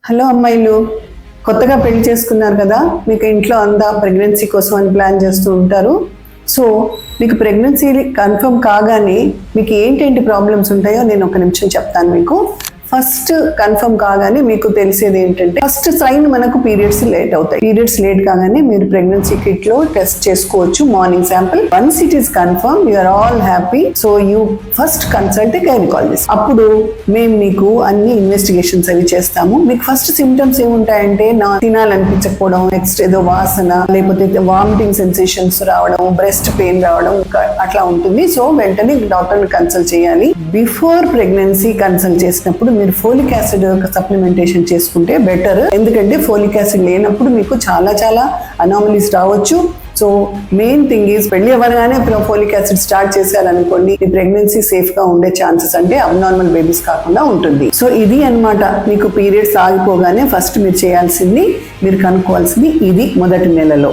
Hello అమ్మాయిలు, కొత్తగా పెళ్లి చేసుకున్నారు కదా, మీకు ఇంట్లో అందా ప్రెగ్నెన్సీ కోసం అని ప్లాన్ చేస్తూ ఉంటారు. సో మీకు ప్రెగ్నెన్సీ కన్ఫర్మ్ కాగానే మీకు ఏంటేంటి ప్రాబ్లమ్స్ ఉంటాయో నేను ఒక నిమిషం చెప్తాను మీకు. ఫస్ట్ కన్ఫర్మ్ కాగానే మీకు తెలిసేది ఏంటంటే, ఫస్ట్ సైన్ మనకు పీరియడ్స్ లేట్ అవుతాయి. పీరియడ్స్ లేట్ కాగానే మీరు ప్రెగ్నెన్సీ కిట్ లో టెస్ట్ చేసుకోవచ్చు, morning sample. Once it is confirm, you are all happy, so you first consult gynaecologist. అప్పుడు మేము మీకు అన్ని ఇన్వెస్టిగేషన్స్ అవి చేస్తాము. మీకు ఫస్ట్ సిమ్టమ్స్ ఏముంటాయంటే, తినాలనిపించకపోవడం, నెక్స్ట్ ఏదో వాసన, లేకపోతే వామిటింగ్ సెన్సేషన్స్ రావడం, బ్రెస్ట్ పెయిన్ రావడం, అట్లా ఉంటుంది. సో వెంటనే డాక్టర్ని కన్సల్ట్ చేయాలి. బిఫోర్ ప్రెగ్నెన్సీ కన్సల్ట్ చేసినప్పుడు మీరు ఫోలిక్ యాసిడ్ సప్లిమెంటేషన్ చేసుకుంటే బెటర్. ఎందుకంటే ఫోలిక్ యాసిడ్ లేనప్పుడు మీకు చాలా అనామలీస్ రావచ్చు. సో మెయిన్ థింగ్ ఈజ్, పెళ్లి అవ్వగానే ఫోలిక్ యాసిడ్ స్టార్ట్ చేశారనుకోండి, ఈ ప్రెగ్నెన్సీ సేఫ్ గా ఉండే ఛాన్సెస్ అంటే అబ్నార్మల్ బేబీస్ కాకుండా ఉంటుంది. సో ఇది అన్నమాట, మీకు పీరియడ్స్ ఆగిపోగానే ఫస్ట్ మీరు చేయాల్సింది, మీరు కనుక్కోవాల్సింది ఇది మొదటి నెలలో.